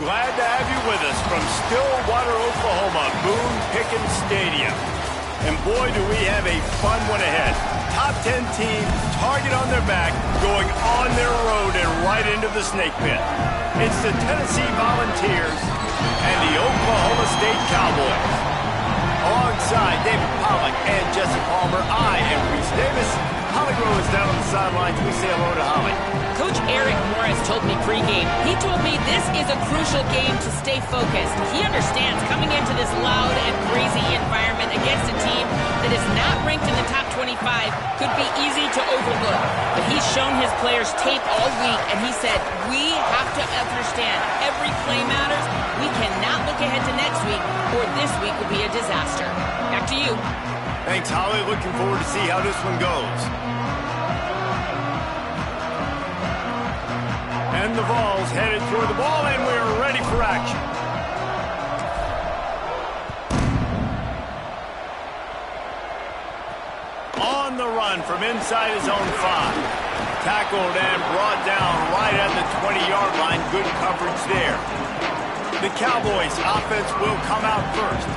Glad to have you with us from Stillwater, Oklahoma, Boone Pickens Stadium. And boy, do we have a fun one ahead. Top 10 team, target on their back, going on their road and right into the snake pit. It's the Tennessee Volunteers and the Oklahoma State Cowboys. Alongside David Pollack and Jesse Palmer, I am Reese Davis. Holly Rowe is down on the sidelines. We say hello to Holly. Coach Eric Morris told me pregame, he told me this is a crucial game to stay focused. He understands coming into this loud and crazy environment against a team that is not ranked in the top 25 could be easy to overlook. But he's shown his players tape all week, and he said, we have to understand every play matters. We cannot look ahead to next week, or this week will be a disaster. Back to you. Thanks, Holly. Looking forward to see how this one goes. And the Vols headed toward the ball, and we're ready for action. On the run from inside his own 5. Tackled and brought down right at the 20-yard line. Good coverage there. The Cowboys' offense will come out first.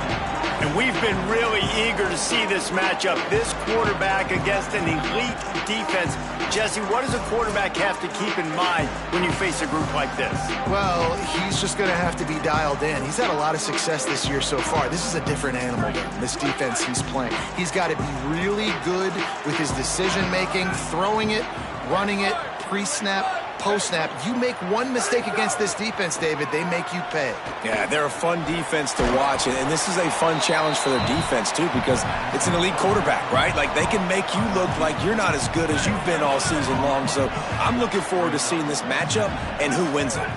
And we've been really eager to see this matchup. This quarterback against an elite defense. Jesse, what does a quarterback have to keep in mind when you face a group like this? Well, he's just going to have to be dialed in. He's had a lot of success this year so far. This is a different animal than this defense he's playing. He's got to be really good with his decision-making, throwing it, running it, pre-snap, post-snap. You make one mistake against this defense, David, they make you pay. Yeah, they're a fun defense to watch, and this is a fun challenge for their defense, too, because it's an elite quarterback, right? Like, they can make you look like you're not as good as you've been all season long, so I'm looking forward to seeing this matchup and who wins it.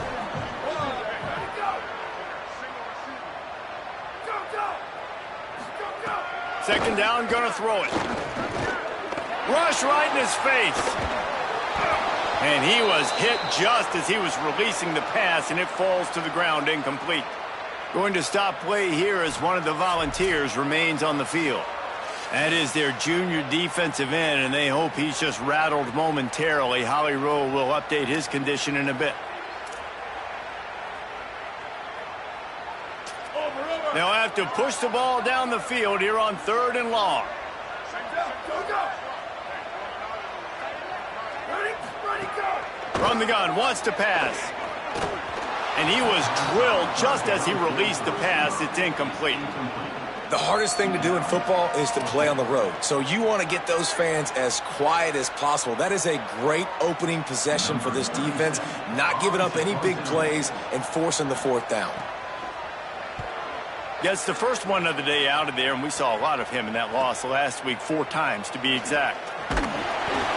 Second down, gonna throw it. Rush right in his face. And he was hit just as he was releasing the pass, and it falls to the ground incomplete. Going to stop play here as one of the Volunteers remains on the field. That is their junior defensive end, and they hope he's just rattled momentarily. Holly Rowe will update his condition in a bit. They'll have to push the ball down the field here on 3rd and long. From the gun, wants to pass. And he was drilled just as he released the pass. It's incomplete. The hardest thing to do in football is to play on the road. So you want to get those fans as quiet as possible. That is a great opening possession for this defense. Not giving up any big plays and forcing the 4th down. Gets the first one of the day out of there, and we saw a lot of him in that loss last week, 4 times to be exact.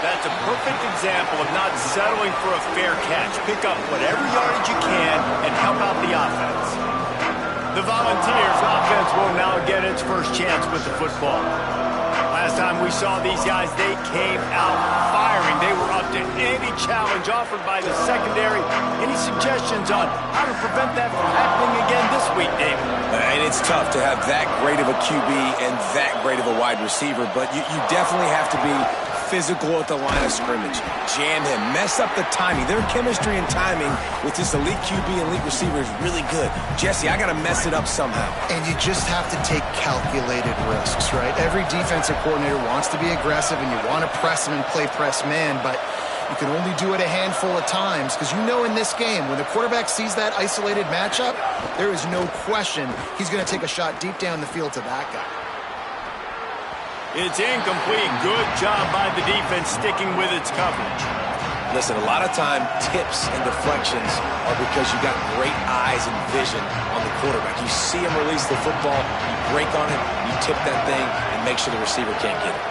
That's a perfect example of not settling for a fair catch. Pick up whatever yardage you can and help out the offense. The Volunteers' offense will now get its first chance with the football. Last time we saw these guys, they came out firing. They were up to any challenge offered by the secondary. Any suggestions on how to prevent that from happening again this week, David? And it's tough to have that great of a QB and that great of a wide receiver, but you definitely have to be physical at the line of scrimmage. Jam him. Mess up the timing. Their chemistry and timing with this elite QB and elite receiver is really good. Jesse, I got to mess it up somehow. And you just have to take calculated risks, right? Every defensive coordinator wants to be aggressive, and you want to press him and play press man, but you can only do it a handful of times because you know in this game, when the quarterback sees that isolated matchup, there is no question he's going to take a shot deep down the field to that guy. It's incomplete. Good job by the defense sticking with its coverage. Listen, a lot of time, tips and deflections are because you got great eyes and vision on the quarterback. You see him release the football, you break on it, you tip that thing, and make sure the receiver can't get it.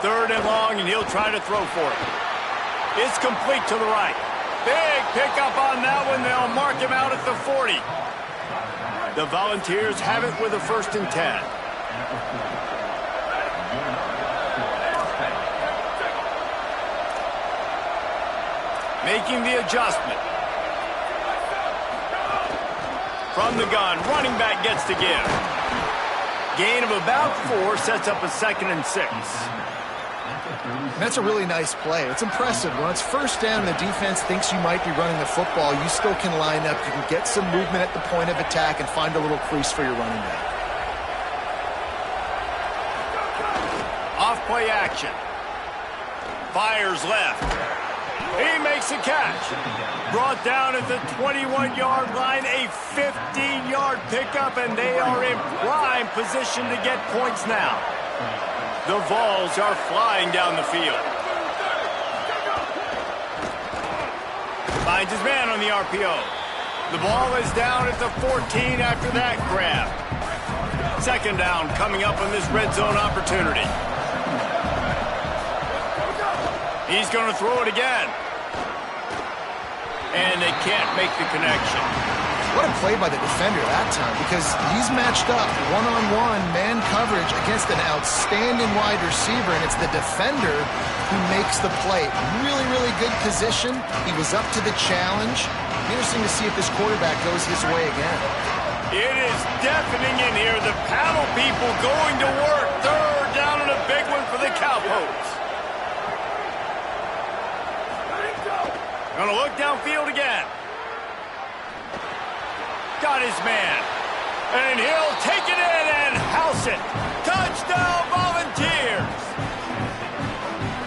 Third and long, and he'll try to throw for it. It's complete to the right. Big pickup on that one. They'll mark him out at the 40. The Volunteers have it with a 1st and 10. Making the adjustment. From the gun, running back gets to give. Gain of about 4 sets up a 2nd and 6. That's a really nice play. It's impressive. When it's first down and the defense thinks you might be running the football, you still can line up. You can get some movement at the point of attack and find a little crease for your running back. Off-play action. Fires left. He makes a catch. Brought down at the 21-yard line, a 15-yard pickup, and they are in prime position to get points now. The Vols are flying down the field. Finds his man on the RPO. The ball is down at the 14 after that grab. 2nd down coming up on this red zone opportunity. He's going to throw it again. And they can't make the connection. What a play by the defender that time, because he's matched up one-on-one man coverage against an outstanding wide receiver, and it's the defender who makes the play. Really, really good position. He was up to the challenge. Interesting to see if this quarterback goes his way again. It is deafening in here. The paddle people going to work. 3rd down and a big one for the Cowboys. Going to look downfield again. Got his man. And he'll take it in and house it. Touchdown, Volunteers.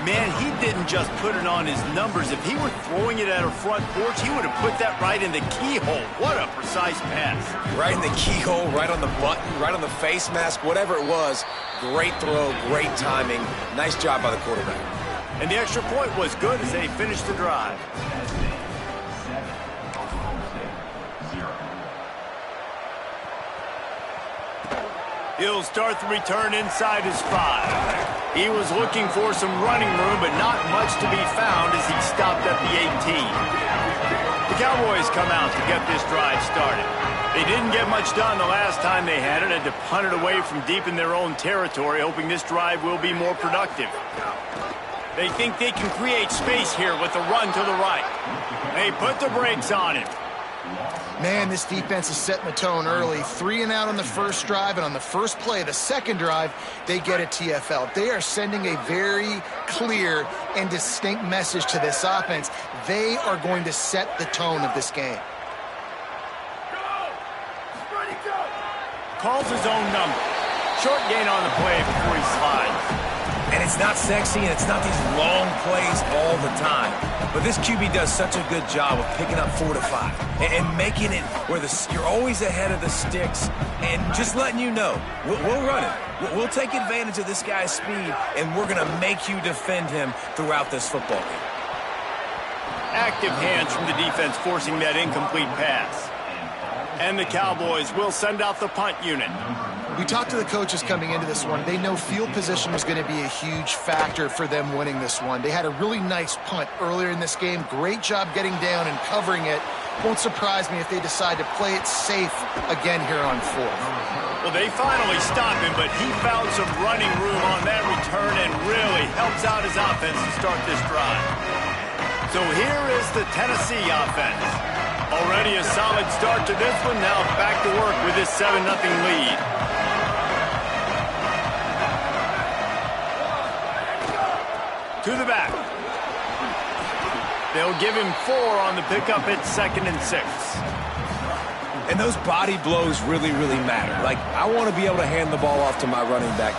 Man, he didn't just put it on his numbers. If he were throwing it at a front porch, he would have put that right in the keyhole. What a precise pass. Right in the keyhole, right on the button, right on the face mask, whatever it was. Great throw, great timing. Nice job by the quarterback. And the extra point was good as they finished the drive. He'll start the return inside his 5. He was looking for some running room, but not much to be found as he stopped at the 18. The Cowboys come out to get this drive started. They didn't get much done the last time they had it, had to punt it away from deep in their own territory, hoping this drive will be more productive. They think they can create space here with the run to the right. They put the brakes on him. Man, this defense is setting the tone early. 3 and out on the first drive, and on the first play of the second drive, they get a TFL. They are sending a very clear and distinct message to this offense. They are going to set the tone of this game. Calls his own number. Short gain on the play before he slides. And it's not sexy, and it's not these long plays all the time. But this QB does such a good job of picking up 4 to 5 and making it where you're always ahead of the sticks and just letting you know, we'll run it. We'll take advantage of this guy's speed, and we're going to make you defend him throughout this football game. Active hands from the defense forcing that incomplete pass. And the Cowboys will send out the punt unit. We talked to the coaches coming into this one. They know field position was going to be a huge factor for them winning this one. They had a really nice punt earlier in this game. Great job getting down and covering it. Won't surprise me if they decide to play it safe again here on 4th. Well, they finally stopped him, but he found some running room on that return and really helps out his offense to start this drive. So here is the Tennessee offense. Already a solid start to this one. Now back to work with this 7-0 lead. To the back. They'll give him 4 on the pickup at 2nd and 6. And those body blows really, really matter. Like, I want to be able to hand the ball off to my running back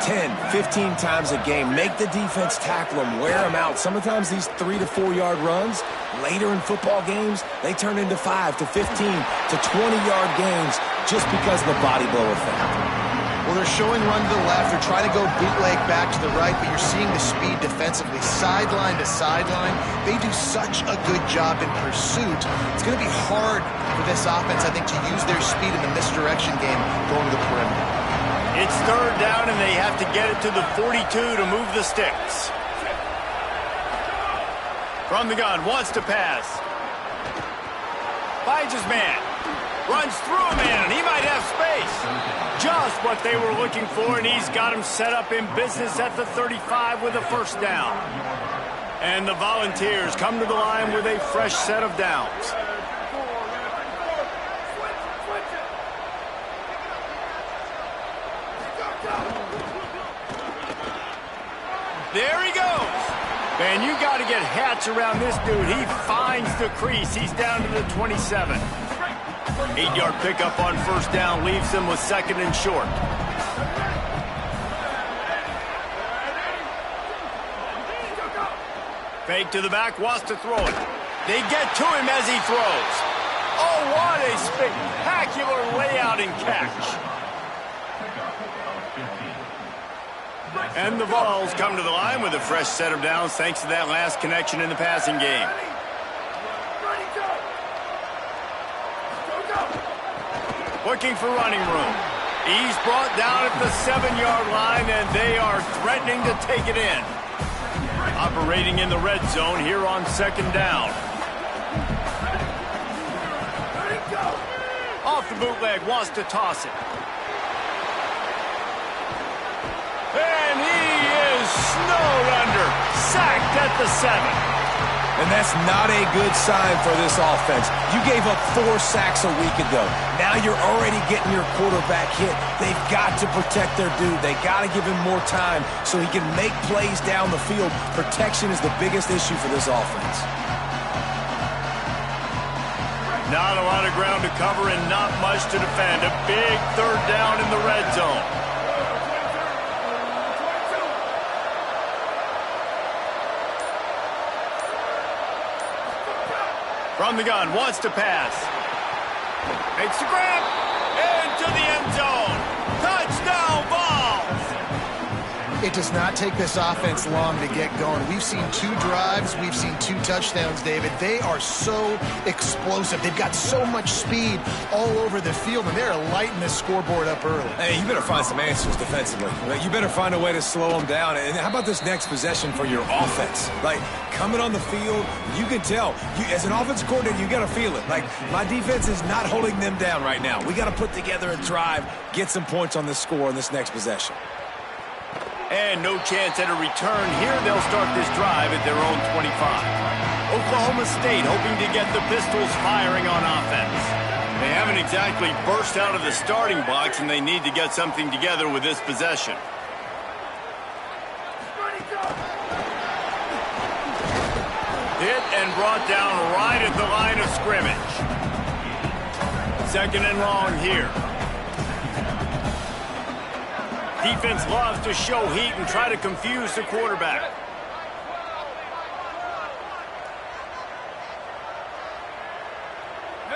10, 15 times a game. Make the defense tackle him, wear him out. Sometimes these 3 to 4 yard runs, later in football games, they turn into 5 to 15 to 20-yard games just because of the body blow effect. Well, they're showing run to the left. They're trying to go bootleg back to the right, but you're seeing the speed defensively, sideline to sideline. They do such a good job in pursuit. It's going to be hard for this offense, I think, to use their speed in the misdirection game going to the perimeter. It's 3rd down, and they have to get it to the 42 to move the sticks. From the gun, wants to pass. Finds his man. Runs through a man, and he might have space. Just what they were looking for, and he's got him set up in business at the 35 with a 1st down. And the Volunteers come to the line with a fresh set of downs. Man, you got to get hats around this dude. He finds the crease. He's down to the 27. 8-yard pickup on first down leaves them with second and short. Fake to the back, wants to throw it. They get to him as he throws. Oh, what a spectacular layout and catch. And the Vols come to the line with a fresh set of downs thanks to that last connection in the passing game. Looking for running room. He's brought down at the 7-yard line, and they are threatening to take it in. Operating in the red zone here on second down. Off the bootleg, wants to toss it. And he is snowed under. Sacked at the 7. And that's not a good sign for this offense. You gave up 4 sacks a week ago. Now you're already getting your quarterback hit. They've got to protect their dude. They got to give him more time so he can make plays down the field. Protection is the biggest issue for this offense. Not a lot of ground to cover and not much to defend. A big third down in the red zone. From the gun, wants to pass. Makes the grab. Into the end zone. Touchdown, Vols! It does not take this offense long to get going. We've seen 2 drives. We've seen 2 touchdowns, David. They are so explosive. They've got so much speed all over the field, and they're lighting this scoreboard up early. Hey, you better find some answers defensively. You better find a way to slow them down. And how about this next possession for your offense? Like, coming on the field, you can tell. As an offensive coordinator, you got to feel it. Like, my defense is not holding them down right now. We got to put together a drive, get some points on the score in this next possession. And no chance at a return here. They'll start this drive at their own 25. Oklahoma State hoping to get the Pistols firing on offense. They haven't exactly burst out of the starting blocks, and they need to get something together with this possession. Hit and brought down right at the line of scrimmage. Second and long here. Defense loves to show heat and try to confuse the quarterback.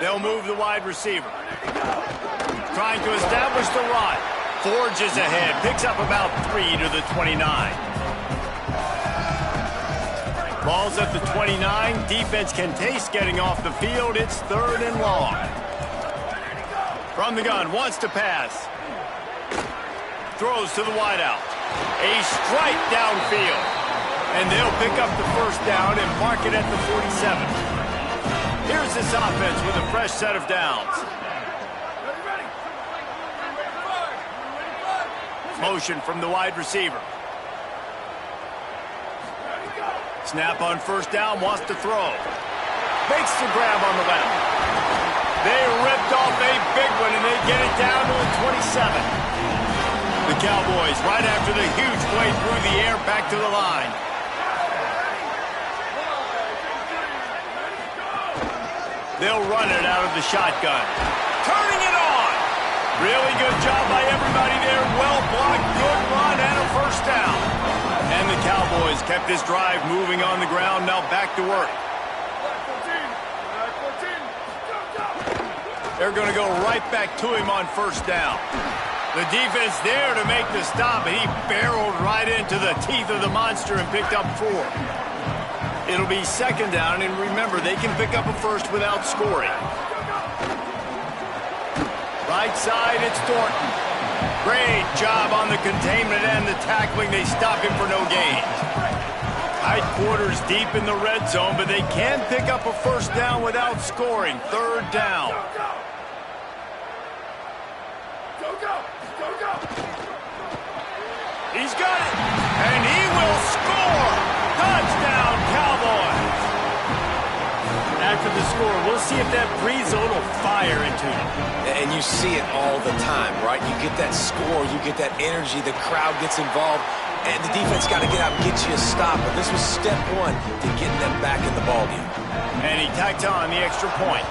They'll move the wide receiver. Trying to establish the run. Forges ahead. Picks up about 3 to the 29. Ball's at the 29. Defense can taste getting off the field. It's third and long. From the gun. Wants to pass. Throws to the wideout. A strike downfield. And they'll pick up the first down and mark it at the 47. Here's this offense with a fresh set of downs. Motion from the wide receiver. Snap on first down, wants to throw. Makes the grab on the left. They ripped off a big one, and they get it down to the 27. The Cowboys, right after the huge play through the air, back to the line. They'll run it out of the shotgun. Turning it on. Really good job by everybody there. Well blocked, good run, and a first down. And the Cowboys kept this drive moving on the ground. Now back to work. They're going to go right back to him on first down. The defense there to make the stop, and he barreled right into the teeth of the monster and picked up 4. It'll be second down, and remember, they can pick up a first without scoring. Right side, it's Thornton. Great job on the containment and the tackling. They stop him for no gain. Tight quarters deep in the red zone, but they can pick up a first down without scoring. Third down. He's got it, and he will score. Touchdown, Cowboys. After the score, we'll see if that breathes a little fire into him. And you see it all the time, right? You get that score, you get that energy, the crowd gets involved. And the defense got to get out and get you a stop. But this was step one to getting them back in the ballgame. And he tacked on the extra point.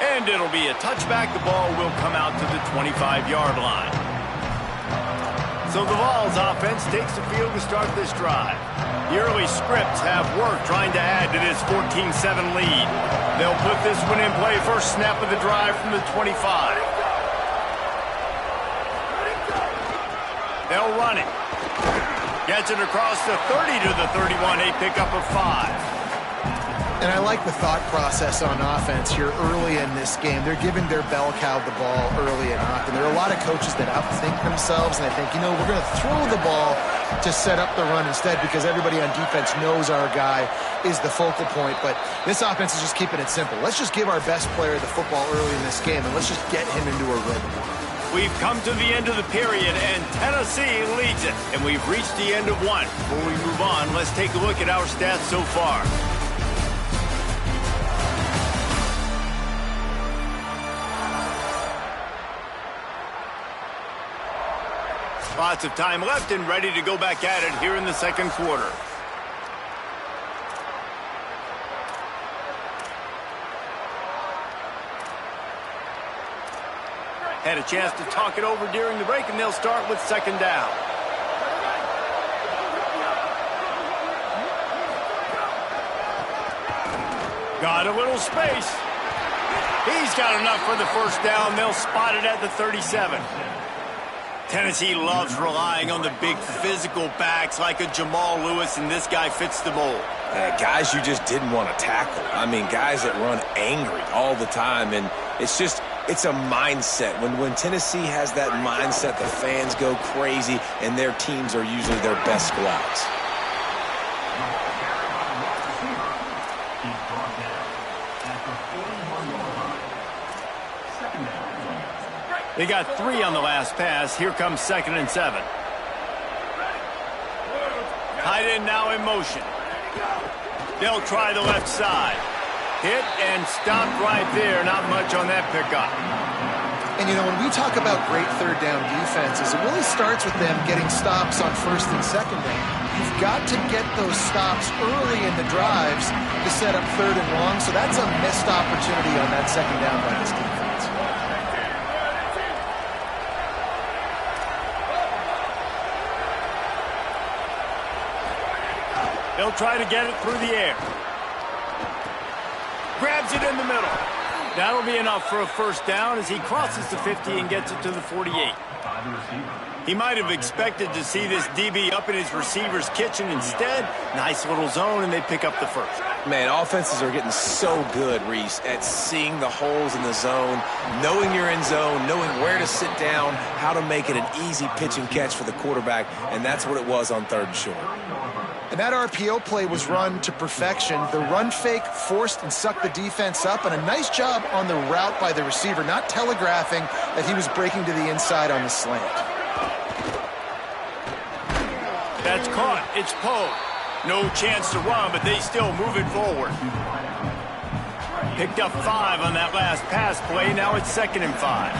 And it'll be a touchback. The ball will come out to the 25-yard line. So the Vols offense takes the field to start this drive. The early scripts have worked trying to add to this 14-7 lead. They'll put this one in play first snap of the drive from the 25. They'll run it. Gets it across the 30 to the 31, a pickup of 5. And I like the thought process on offense here early in this game. They're giving their bell cow the ball early and often. There are a lot of coaches that outthink themselves, and they think, you know, we're going to throw the ball to set up the run instead because everybody on defense knows our guy is the focal point. But this offense is just keeping it simple. Let's just give our best player the football early in this game, and let's just get him into a rhythm. We've come to the end of the period, and Tennessee leads it. And we've reached the end of one. Before we move on, let's take a look at our stats so far. Lots of time left and ready to go back at it here in the second quarter. Had a chance to talk it over during the break, and they'll start with second down. Got a little space. He's got enough for the first down. They'll spot it at the 37. Tennessee loves relying on the big physical backs like a Jamal Lewis, and this guy fits the mold. Guys you just didn't want to tackle. I mean, guys that run angry all the time, and it's a mindset. When Tennessee has that mindset, the fans go crazy, and their teams are usually their best squads. They got 3 on the last pass. Here comes 2nd and 7. Tight end now in motion. They'll try the left side. Hit and stopped right there. Not much on that pickup. And, you know, when we talk about great third down defenses, it really starts with them getting stops on first and second down. You've got to get those stops early in the drives to set up third and long. So that's a missed opportunity on that second down by this defense. They'll try to get it through the air. Grabs it in the middle. That'll be enough for a first down as he crosses the 50 and gets it to the 48. He might have expected to see this DB up in his receiver's kitchen. Instead, nice little zone, and they pick up the first. Man, offenses are getting so good, Reese, at seeing the holes in the zone, knowing you're in zone, knowing where to sit down, how to make it an easy pitch and catch for the quarterback, and that's what it was on 3rd and short. And that RPO play was run to perfection. The run fake forced and sucked the defense up, and a nice job on the route by the receiver, not telegraphing that he was breaking to the inside on the slant. That's caught. It's Poe. No chance to run, but they still move it forward. Picked up 5 on that last pass play. Now it's 2nd and 5.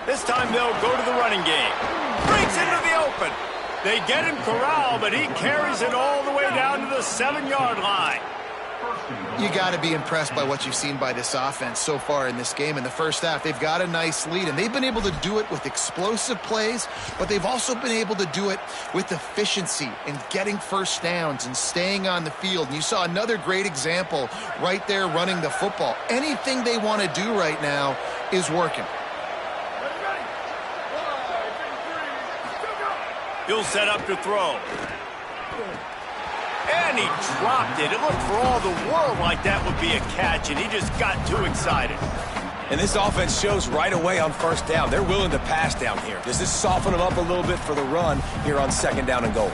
This time they'll go to the running game. Breaks into the open. They get him corralled, but he carries it all the way down to the 7-yard line. You got to be impressed by what you've seen by this offense so far in this game. In the first half, they've got a nice lead, and they've been able to do it with explosive plays, but they've also been able to do it with efficiency and getting first downs and staying on the field. And you saw another great example right there running the football. Anything they want to do right now is working. He'll set up to throw. And he dropped it. It looked for all the world like that would be a catch, and he just got too excited. And this offense shows right away on first down. They're willing to pass down here. Does this soften them up a little bit for the run here on 2nd down and goal?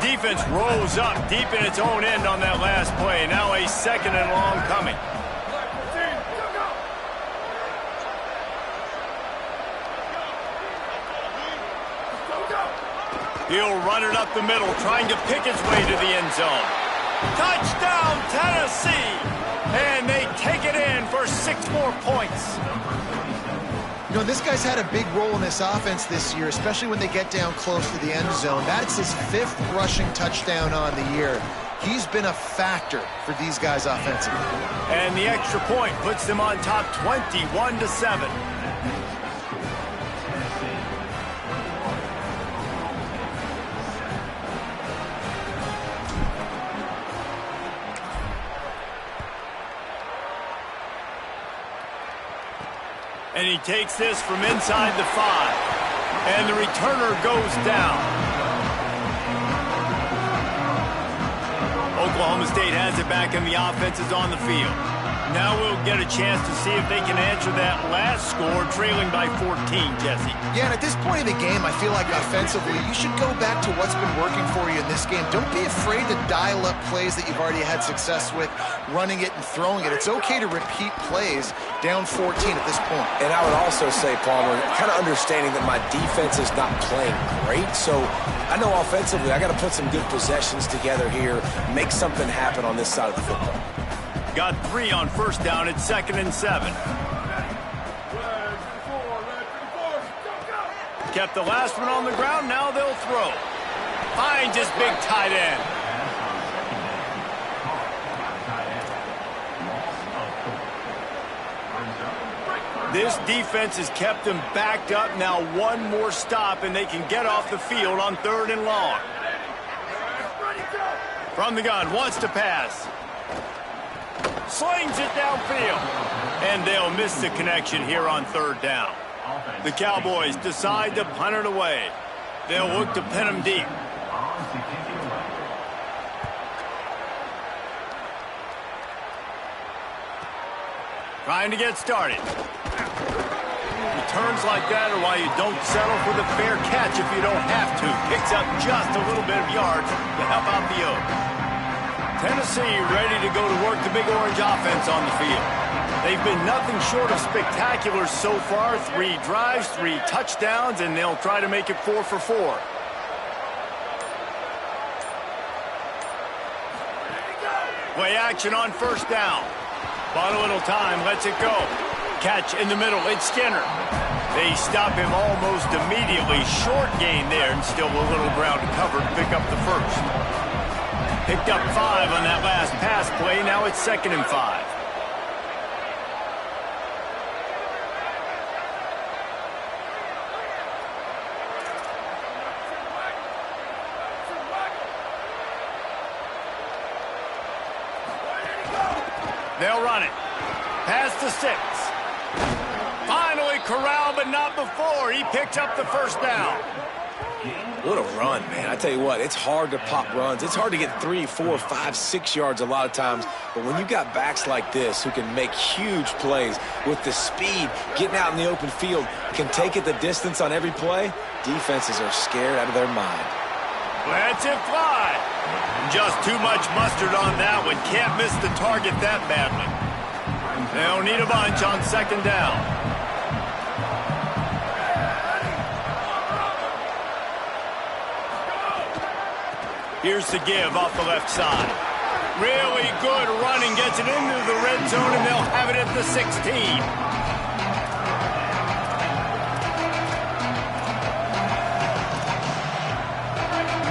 Defense rose up deep in its own end on that last play. Now a 2nd and long coming. He'll run it up the middle, trying to pick his way to the end zone. Touchdown, Tennessee! And they take it in for 6 more points. You know, this guy's had a big role in this offense this year, especially when they get down close to the end zone. That's his 5th rushing touchdown on the year. He's been a factor for these guys offensively. And the extra point puts them on top 21-7. And he takes this from inside the 5. And the returner goes down. Oklahoma State has it back and the offense is on the field. Now we'll get a chance to see if they can answer that last score, trailing by 14, Jesse. Yeah, and at this point of the game, I feel like offensively, you should go back to what's been working for you in this game. Don't be afraid to dial up plays that you've already had success with, running it and throwing it. It's okay to repeat plays down 14 at this point. And I would also say, Palmer, kind of understanding that my defense is not playing great, so I know offensively I got to put some good possessions together here, make something happen on this side of the football. Got 3 on first down at 2nd and 7. Kept the last one on the ground, now they'll throw. Finds his big tight end. This defense has kept them backed up. Now one more stop and they can get off the field on 3rd and long. From the gun, wants to pass. Slings it downfield. And they'll miss the connection here on 3rd down. The Cowboys decide to punt it away. They'll look to pin them deep. Trying to get started. Returns like that are why you don't settle for the fair catch if you don't have to. Picks up just a little bit of yards to help out the Oaks. Tennessee ready to go to work the Big Orange offense on the field. They've been nothing short of spectacular so far. 3 drives, 3 touchdowns, and they'll try to make it 4 for 4. Play action on first down. Bought a little time, lets it go. Catch in the middle, it's Skinner. They stop him almost immediately. Short gain there, and still a little ground to cover to pick up the first. Picked up 5 on that last pass play. Now it's 2nd and 5. They'll run it. Pass to 6. Finally corralled, but not before. He picks up the first down. What a run, man. I tell you what, it's hard to pop runs. It's hard to get 3, 4, 5, 6 yards a lot of times. But when you got backs like this who can make huge plays with the speed, getting out in the open field, can take it the distance on every play, defenses are scared out of their mind. Lets it fly. Just too much mustard on that one. Can't miss the target that badly. They'll need a bunch on 2nd down. Here's the give off the left side. Really good running, gets it into the red zone, and they'll have it at the 16.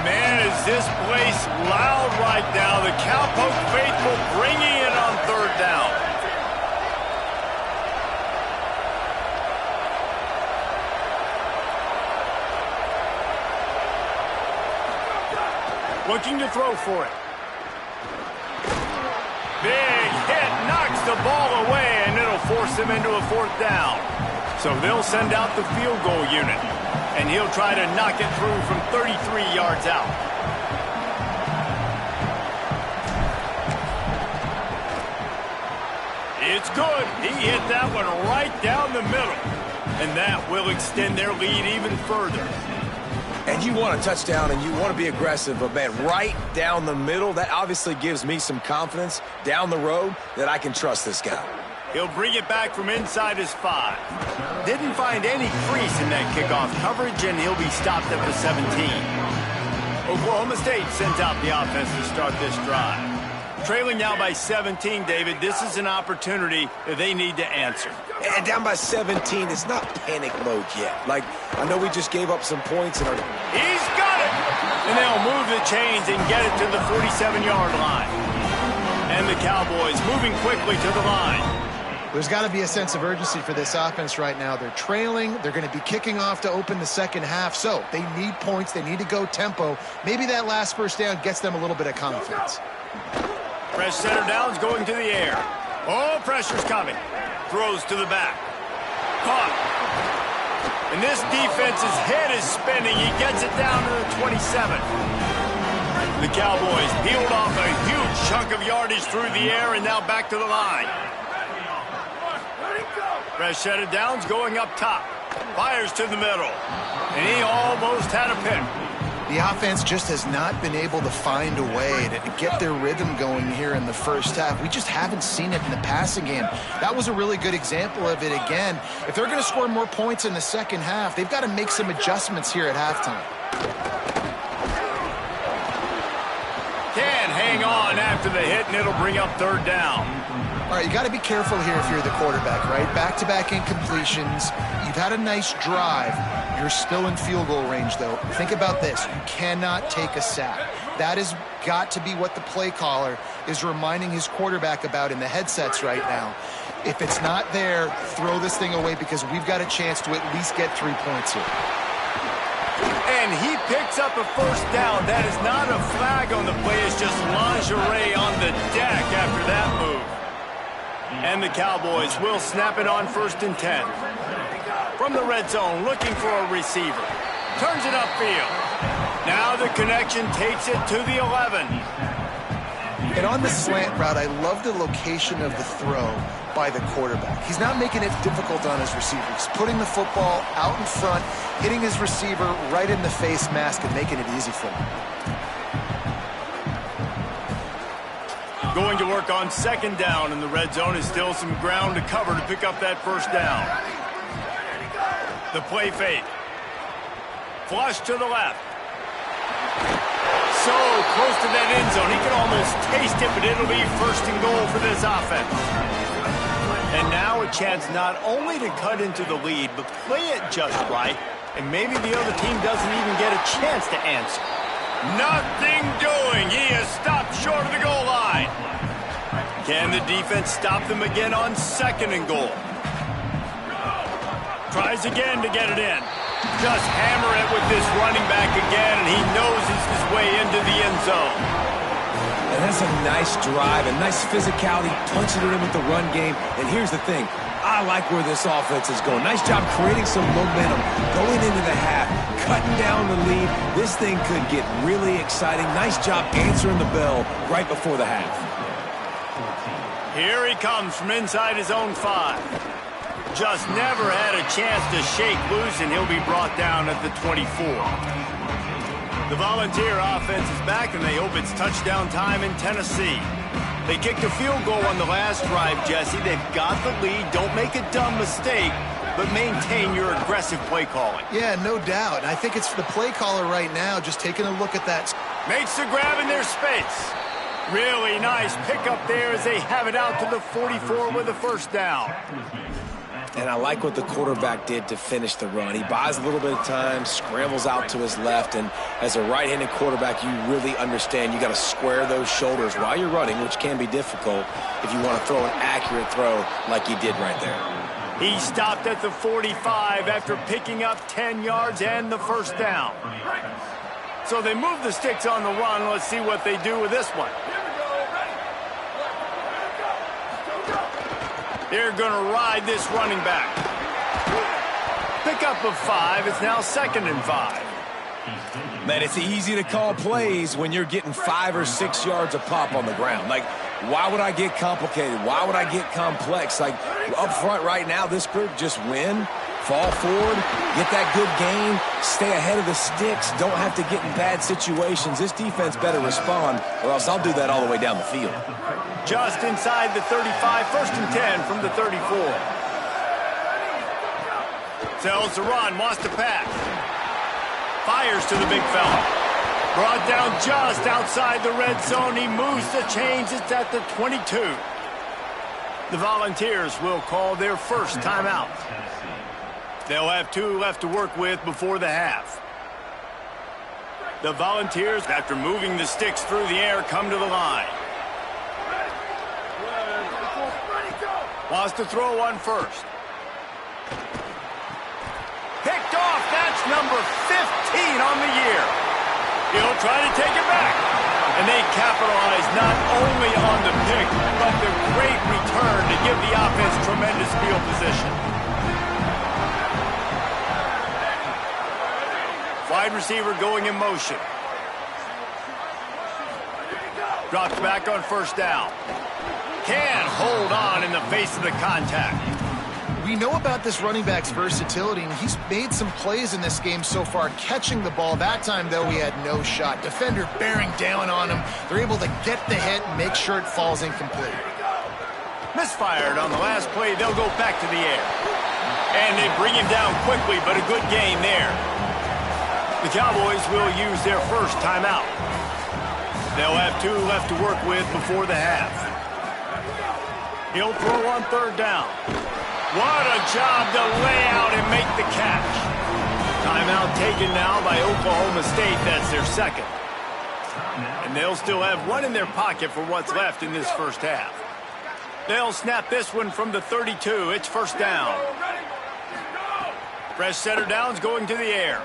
Man, is this place loud right now. The Cowpoke faithful bringing it on 3rd down. Looking to throw for it. Big hit, knocks the ball away, and it'll force him into a 4th down. So they'll send out the field goal unit, and he'll try to knock it through from 33 yards out. It's good. He hit that one right down the middle, and that will extend their lead even further. And you want a touchdown and you want to be aggressive, but man, right down the middle, that obviously gives me some confidence down the road that I can trust this guy. He'll bring it back from inside his 5. Didn't find any crease in that kickoff coverage, and he'll be stopped at the 17. Oklahoma State sends out the offense to start this drive. Trailing now by 17, David. This is an opportunity that they need to answer. And down by 17, it's not panic mode yet. Like, I know we just gave up some points. He's got it! And they'll move the chains and get it to the 47-yard line. And the Cowboys moving quickly to the line. There's got to be a sense of urgency for this offense right now. They're trailing. They're going to be kicking off to open the second half. So they need points. They need to go tempo. Maybe that last first down gets them a little bit of confidence. Fresh center downs going to the air. Oh, pressure's coming. Throws to the back. Caught. And this defense's head is spinning. He gets it down to the 27. The Cowboys peeled off a huge chunk of yardage through the air and now back to the line. Fresh set of downs going up top. Fires to the middle. And he almost had a pick. The offense just has not been able to find a way to get their rhythm going here in the first half. We just haven't seen it in the passing game. That was a really good example of it again. If they're going to score more points in the second half, they've got to make some adjustments here at halftime. Can hang on after the hit, and it'll bring up third down. All right, you got to be careful here if you're the quarterback, right? Back-to-back incompletions. You've had a nice drive. You're still in field goal range, though. Think about this. You cannot take a sack. That has got to be what the play caller is reminding his quarterback about in the headsets right now. If it's not there, throw this thing away because we've got a chance to at least get 3 points here. And he picks up a first down. That is not a flag on the play. It's just lingerie on the deck after that move. And the Cowboys will snap it on 1st and 10. From the red zone, looking for a receiver. Turns it upfield. Now the connection takes it to the 11. And on the slant route, I love the location of the throw by the quarterback. He's not making it difficult on his receiver. He's putting the football out in front, hitting his receiver right in the face mask and making it easy for him. Going to work on 2nd down, and the red zone is still some ground to cover to pick up that first down. The play fake. Flush to the left. So close to that end zone. He can almost taste it, but it'll be 1st and goal for this offense. And now a chance not only to cut into the lead, but play it just right, and maybe the other team doesn't even get a chance to answer. Nothing doing. He is stopped short of the goal line. Can the defense stop them again on 2nd and goal? Tries again to get it in. Just hammer it with this running back again, and he noses his way into the end zone. And that's a nice drive, a nice physicality, punching it in with the run game. And here's the thing. I like where this offense is going. Nice job creating some momentum, going into the half, cutting down the lead. This thing could get really exciting. Nice job answering the bell right before the half. Here he comes from inside his own 5. Just never had a chance to shake loose, and he'll be brought down at the 24. The Volunteer offense is back, and they hope it's touchdown time in Tennessee. They kicked a field goal on the last drive, Jesse. They've got the lead. Don't make a dumb mistake, but maintain your aggressive play calling. Yeah, no doubt. I think it's the play caller right now just taking a look at that. Makes the grab in their space. Really nice pickup there as they have it out to the 44 with a first down. And I like what the quarterback did to finish the run. He buys a little bit of time, scrambles out to his left, and as a right-handed quarterback, you really understand you got to square those shoulders while you're running, which can be difficult if you want to throw an accurate throw like he did right there. He stopped at the 45 after picking up 10 yards and the first down. So they move the sticks on the run. Let's see what they do with this one. They're going to ride this running back. Pickup of 5. It's now 2nd and 5. Man, it's easy to call plays when you're getting 5 or 6 yards a pop on the ground. Like, why would I get complicated? Why would I get complex? Like, up front right now, this group just win, fall forward, get that good gain, stay ahead of the sticks, don't have to get in bad situations. This defense better respond, or else I'll do that all the way down the field. Just inside the 35, 1st and 10 from the 34. Tells to run, wants to pass. Fires to the big fella. Brought down just outside the red zone. He moves the chains. It's at the 22. The Volunteers will call their first timeout. They'll have 2 left to work with before the half. The Volunteers, after moving the sticks through the air, come to the line. Wants to throw one first. Picked off. That's number 15 on the year. He'll try to take it back. And they capitalize not only on the pick, but the great return to give the offense tremendous field position. Wide receiver going in motion. Drops back on first down. Can hold on in the face of the contact. We know about this running back's versatility, and he's made some plays in this game so far, catching the ball. That time, though, he had no shot. Defender bearing down on him. They're able to get the hit and make sure it falls incomplete. Misfired on the last play. They'll go back to the air. And they bring him down quickly, but a good gain there. The Cowboys will use their first timeout. They'll have 2 left to work with before the half. He'll throw on third down. What a job to lay out and make the catch. Timeout taken now by Oklahoma State. That's their second. And they'll still have 1 in their pocket for what's left in this first half. They'll snap this one from the 32. It's first down. Fresh setter downs going to the air.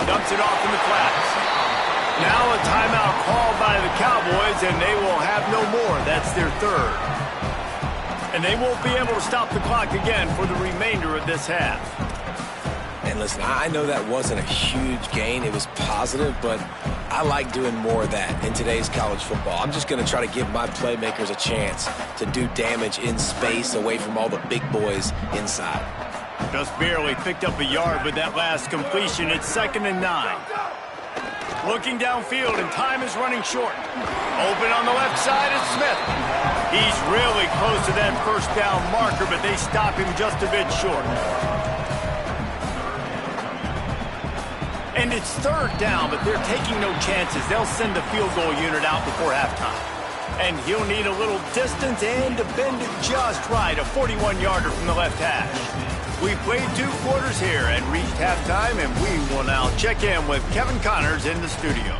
Dumps it off in the flats. Now a timeout called by the Cowboys, and they will have no more. That's their third. And they won't be able to stop the clock again for the remainder of this half. And listen, I know that wasn't a huge gain. It was positive, but I like doing more of that in today's college football. I'm just going to try to give my playmakers a chance to do damage in space away from all the big boys inside. Just barely picked up a yard with that last completion. It's 2nd and 9. Looking downfield, and time is running short. Open on the left side is Smith. He's really close to that first down marker, but they stop him just a bit short. And it's third down, but they're taking no chances. They'll send the field goal unit out before halftime. And he'll need a little distance and to bend it just right. A 41-yarder from the left hash. We've played 2 quarters here and reached halftime, and we will now check in with Kevin Connors in the studio.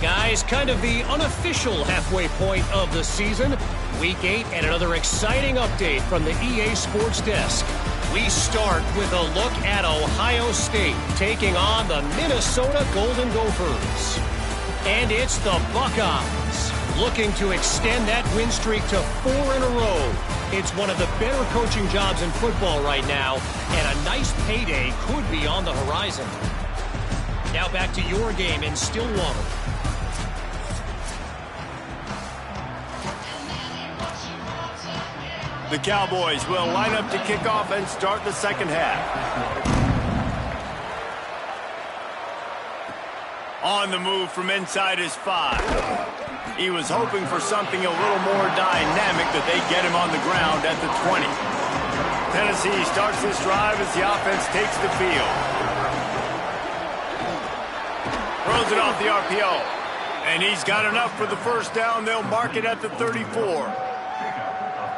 Guys, kind of the unofficial halfway point of the season. Week 8 and another exciting update from the EA Sports Desk. We start with a look at Ohio State taking on the Minnesota Golden Gophers. And it's the Buckeyes looking to extend that win streak to 4 in a row. It's one of the better coaching jobs in football right now, and a nice payday could be on the horizon. Now back to your game in Stillwater. The Cowboys will line up to kick off and start the second half. On the move from inside is 5. He was hoping for something a little more dynamic, but they get him on the ground at the 20. Tennessee starts this drive as the offense takes the field. Throws it off the RPO. And he's got enough for the first down. They'll mark it at the 34.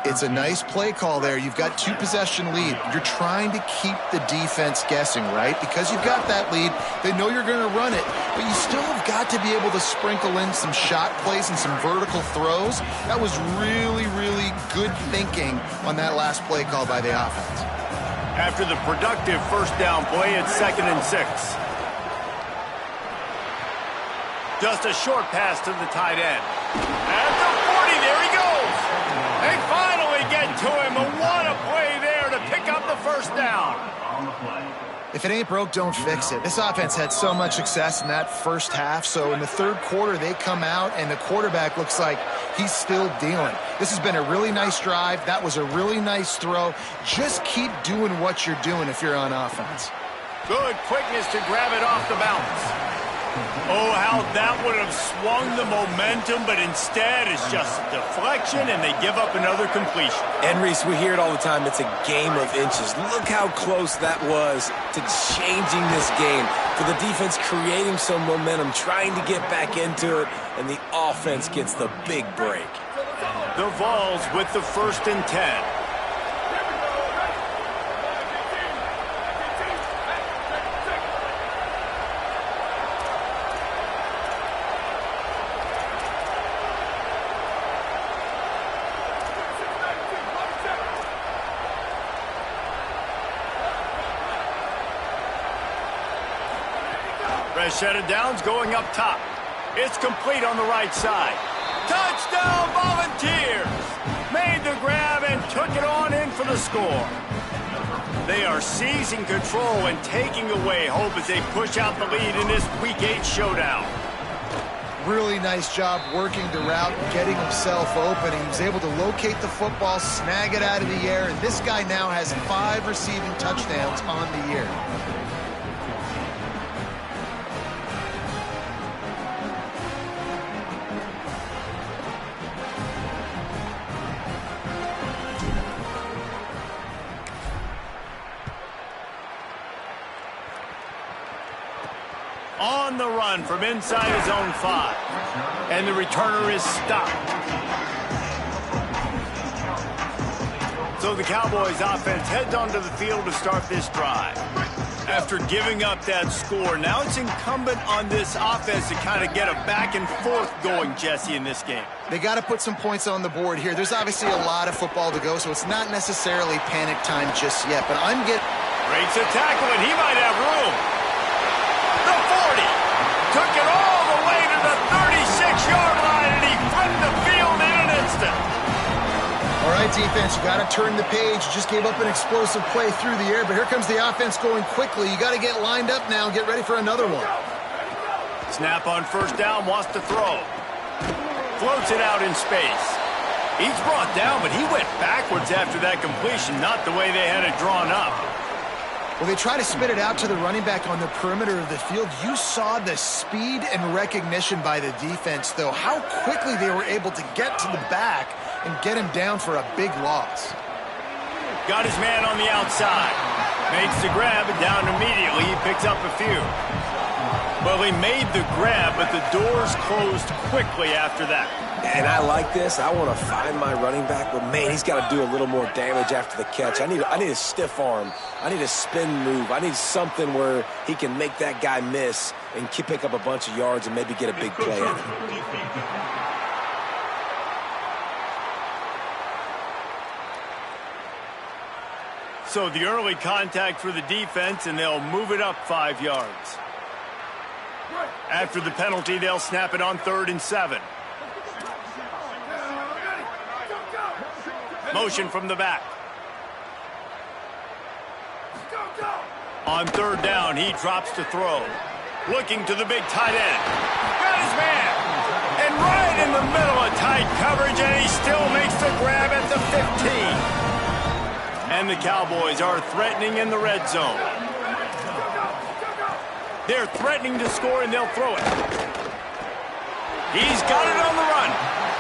It's a nice play call there. You've got 2-possession lead. You're trying to keep the defense guessing, right? Because you've got that lead, they know you're going to run it, but you still have got to be able to sprinkle in some shot plays and some vertical throws. That was really, really good thinking on that last play call by the offense. After the productive first down play, it's 2nd and 6. Just a short pass to the tight end. At the 40, there he goes. They finally get to him, but what a play there to pick up the first down. If it ain't broke, don't fix it. This offense had so much success in that first half, so in the third quarter, they come out, and the quarterback looks like he's still dealing. This has been a really nice drive. That was a really nice throw. Just keep doing what you're doing if you're on offense. Good quickness to grab it off the bounce. Oh, how that would have swung the momentum, but instead it's just a deflection, and they give up another completion. And, Reese, we hear it all the time. It's a game of inches. Look how close that was to changing this game. For the defense creating some momentum, trying to get back into it, and the offense gets the big break. The Vols with the 1st and 10. Set of downs going up top. It's complete on the right side. Touchdown, Volunteers! Made the grab and took it on in for the score. They are seizing control and taking away hope as they push out the lead in this Week 8 showdown. Really nice job working the route and getting himself open. He was able to locate the football, snag it out of the air, and this guy now has 5 receiving touchdowns on the year. On the run from inside his own 5. And the returner is stopped. So the Cowboys offense heads onto the field to start this drive. After giving up that score, now it's incumbent on this offense to kind of get a back and forth going, Jesse, in this game. They got to put some points on the board here. There's obviously a lot of football to go, so it's not necessarily panic time just yet. But I'm getting... Breaks a tackle, and he might have room. The 40. Took it all the way to the 36-yard line, and he flipped the field in an instant. All right, defense, you got to turn the page. You just gave up an explosive play through the air, but here comes the offense going quickly. You got to get lined up now and get ready for another one. Snap on 1st down, wants to throw. Floats it out in space. He's brought down, but he went backwards after that completion, not the way they had it drawn up. Well, they try to spit it out to the running back on the perimeter of the field. You saw the speed and recognition by the defense, though, how quickly they were able to get to the back and get him down for a big loss. Got his man on the outside. Makes the grab, and down immediately. He picks up a few. Well, he made the grab, but the doors closed quickly after that. And I like this. I want to find my running back, but, man, he's got to do a little more damage after the catch. I need a stiff arm. I need a spin move. I need something where he can make that guy miss and pick up a bunch of yards and maybe get a big play out of it. So the early contact for the defense, and they'll move it up 5 yards. After the penalty, they'll snap it on 3rd and 7. Motion from the back. On 3rd down, he drops to throw. Looking to the big tight end. Got his man. And right in the middle of tight coverage, and he still makes the grab at the 15. And the Cowboys are threatening in the red zone. They're threatening to score, and they'll throw it. He's got it on the run.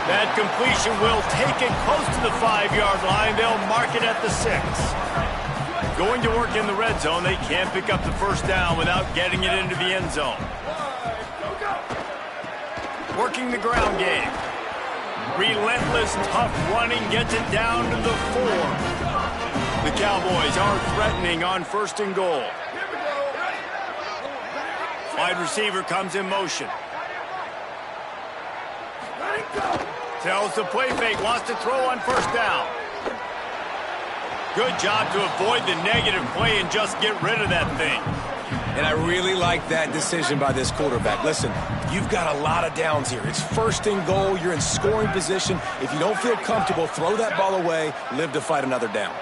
That completion will take it close to the 5-yard line. They'll mark it at the 6. Going to work in the red zone. They can't pick up the 1st down without getting it into the end zone. Working the ground game. Relentless, tough running gets it down to the 4. The Cowboys are threatening on 1st and goal. Wide receiver comes in motion. Tells the play fake, wants to throw on 1st down. Good job to avoid the negative play and just get rid of that thing. And I really like that decision by this quarterback. Listen, you've got a lot of downs here. It's 1st and goal. You're in scoring position. If you don't feel comfortable, throw that ball away. Live to fight another down.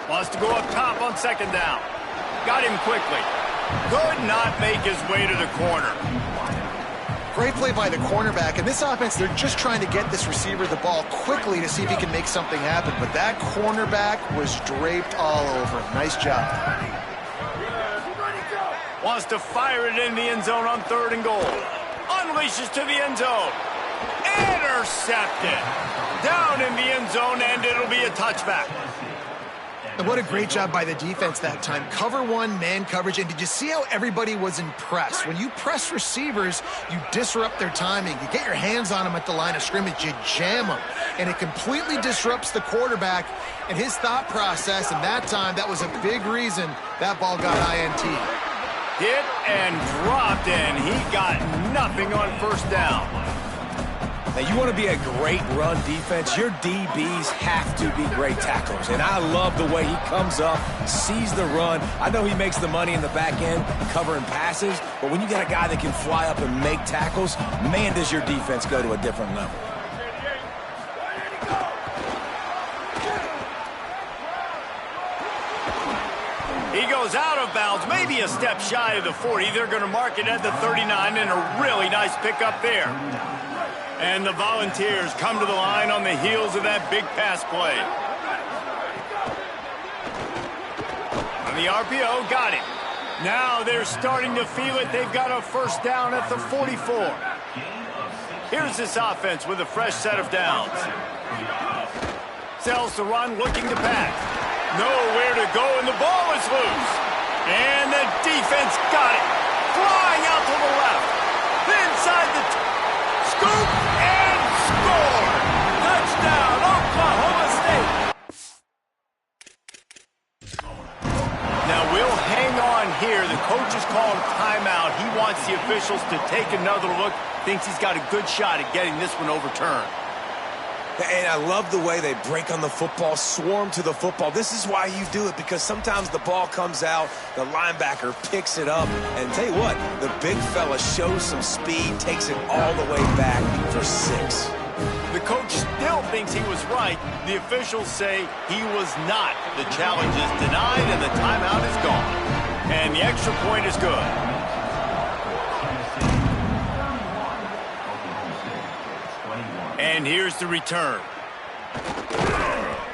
Wants to go up top on 2nd down. Got him quickly. Could not make his way to the corner. Great play by the cornerback. In this offense, they're just trying to get this receiver the ball quickly to see if he can make something happen. But that cornerback was draped all over him. Nice job. Wants to fire it in the end zone on 3rd and goal. Unleashes to the end zone. Intercepted. Down in the end zone, and it'll be a touchback. And what a great job by the defense that time. Cover one, man coverage, and did you see how everybody was in press? When you press receivers, you disrupt their timing. You get your hands on them at the line of scrimmage, you jam them, and it completely disrupts the quarterback and his thought process, and that time, that was a big reason that ball got INT. Hit and dropped, and he got nothing on 1st down. Now, you want to be a great run defense, your DBs have to be great tacklers. And I love the way he comes up, sees the run. I know he makes the money in the back end covering passes, but when you got a guy that can fly up and make tackles, man, does your defense go to a different level. He goes out of bounds, maybe a step shy of the 40. They're going to mark it at the 39, and a really nice pickup there. And the Volunteers come to the line on the heels of that big pass play. On the RPO, got it. Now they're starting to feel it. They've got a 1st down at the 44. Here's this offense with a fresh set of downs. Sells the run, looking to pass. Nowhere to go, and the ball is loose. And the defense got it. Flying out to the left. Inside the scoop and score. Touchdown, Oklahoma State. Now we'll hang on here. The coach has called timeout. He wants the officials to take another look. Thinks he's got a good shot at getting this one overturned. And I love the way they break on the football, swarm to the football. This is why you do it, because sometimes the ball comes out, the linebacker picks it up, and tell you what, the big fella shows some speed, takes it all the way back for 6. The coach still thinks he was right. The officials say he was not. The challenge is denied, and the timeout is gone. And the extra point is good. And here's the return.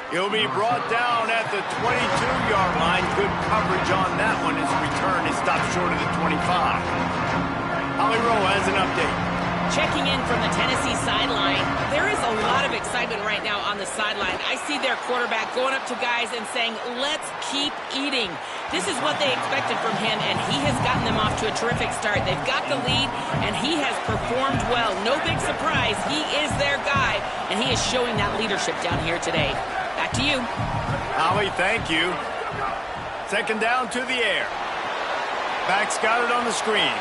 He'll be brought down at the 22-yard line. Good coverage on that one. His return is stopped short of the 25. Holly Rowe has an update. Checking in from the Tennessee sideline, there is a lot of excitement right now on the sideline. I see their quarterback going up to guys and saying, let's keep eating. This is what they expected from him, and he has gotten them off to a terrific start. They've got the lead, and he has performed well. No big surprise. He is their guy, and he is showing that leadership down here today. Back to you. Holly, thank you. 2nd down to the air. Back's got it on the screen.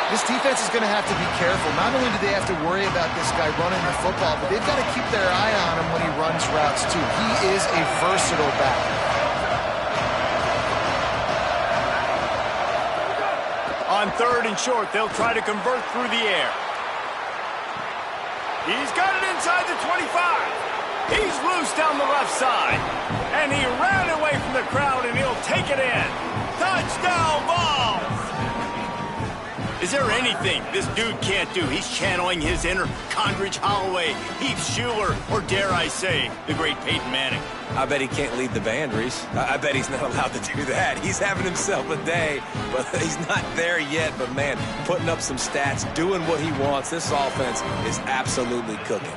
This defense is going to have to be careful. Not only do they have to worry about this guy running the football, but they've got to keep their eye on him when he runs routes, too. He is a versatile back. On 3rd and short, they'll try to convert through the air. He's got it inside the 25. He's loose down the left side. And he ran away from the crowd, and he'll take it in. Touchdown ball! Is there anything this dude can't do? He's channeling his inner Condridge Holloway, Heath Schuler, or dare I say, the great Peyton Manning. I bet he can't lead the band, Reese. I bet he's not allowed to do that. He's having himself a day, but he's not there yet. But, man, putting up some stats, doing what he wants. This offense is absolutely cooking.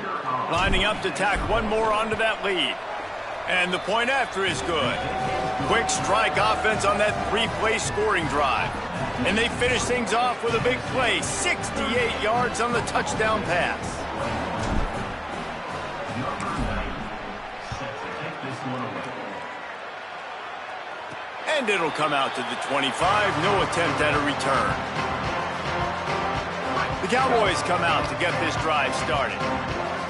Lining up to tack one more onto that lead. And the point after is good. Quick strike offense on that 3-play scoring drive. And they finish things off with a big play, 68 yards on the touchdown pass. And it'll come out to the 25, no attempt at a return. The Cowboys come out to get this drive started.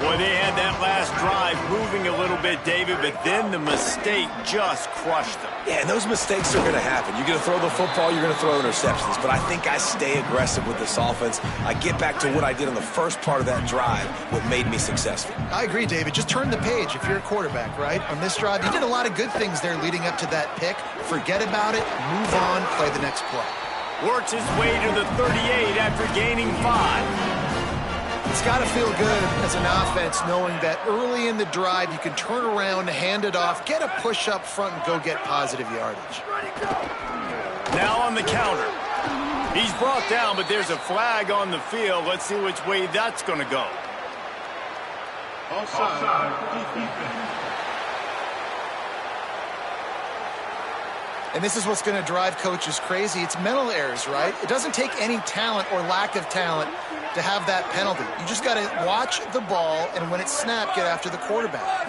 Boy, they had that last drive moving a little bit, David, but then the mistake just crushed them. Yeah, and those mistakes are going to happen. You're going to throw the football, you're going to throw interceptions. But I think I stay aggressive with this offense. I get back to what I did on the first part of that drive, what made me successful. I agree, David. Just turn the page if you're a quarterback, right? On this drive, you did a lot of good things there leading up to that pick. Forget about it, move on, play the next play. Works his way to the 38 after gaining 5. It's got to feel good as an offense knowing that early in the drive you can turn around, hand it off, get a push up front, and go get positive yardage. Now on the counter. He's brought down, but there's a flag on the field. Let's see which way that's going to go. And this is what's going to drive coaches crazy. It's mental errors, right? It doesn't take any talent or lack of talent to have that penalty. You just got to watch the ball, and when it's snapped, get after the quarterback.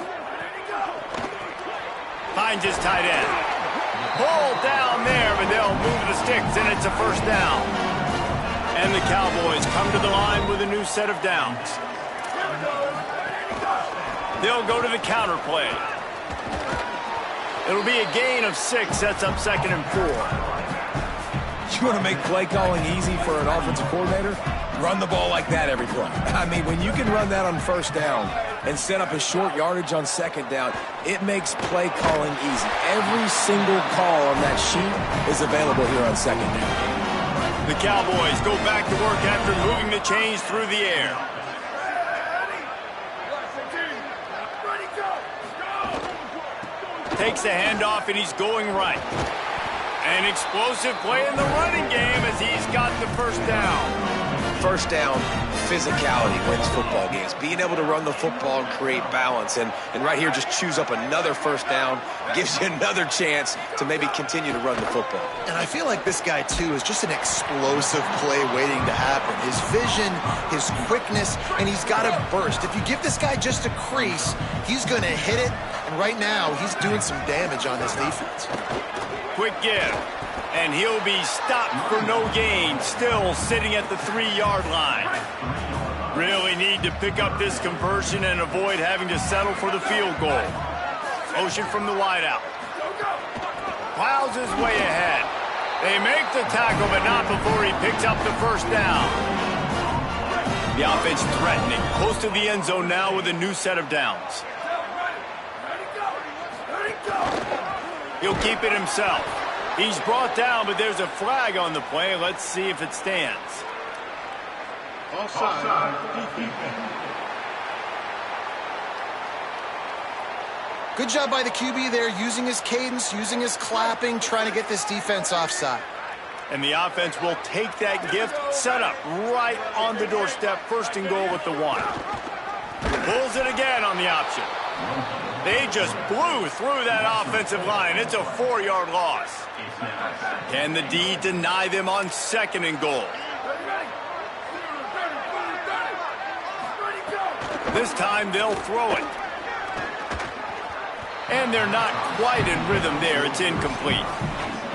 Finds his tight end. Ball down there, but they'll move the sticks, and it's a first down. And the Cowboys come to the line with a new set of downs. They'll go to the counter play. It'll be a gain of 6, sets up 2nd and 4. You want to make play calling easy for an offensive coordinator? Run the ball like that every play. I mean, when you can run that on first down and set up a short yardage on 2nd down, it makes play calling easy. Every single call on that sheet is available here on 2nd down. The Cowboys go back to work after moving the chains through the air. Takes the handoff, and he's going right. An explosive play in the running game as he's got the first down. First down, physicality wins football games. Being able to run the football and create balance. And right here, just choose up another first down. Gives you another chance to maybe continue to run the football. And I feel like this guy, too, is just an explosive play waiting to happen. His vision, his quickness, and he's got a burst. If you give this guy just a crease, he's going to hit it. And right now, he's doing some damage on this defense. Quick give. And he'll be stopped for no gain, still sitting at the 3-yard line. Really need to pick up this conversion and avoid having to settle for the field goal. Motion from the wideout. Plows his way ahead. They make the tackle, but not before he picks up the first down. The offense threatening, close to the end zone now with a new set of downs. He'll keep it himself. He's brought down, but there's a flag on the play. Let's see if it stands. Offside. Good job by the QB there, using his cadence, using his clapping, trying to get this defense offside. And the offense will take that gift, set up right on the doorstep, 1st and goal with the 1. Pulls it again on the option. They just blew through that offensive line. It's a 4-yard loss. Can the D deny them on 2nd and goal? This time they'll throw it. And they're not quite in rhythm there. It's incomplete.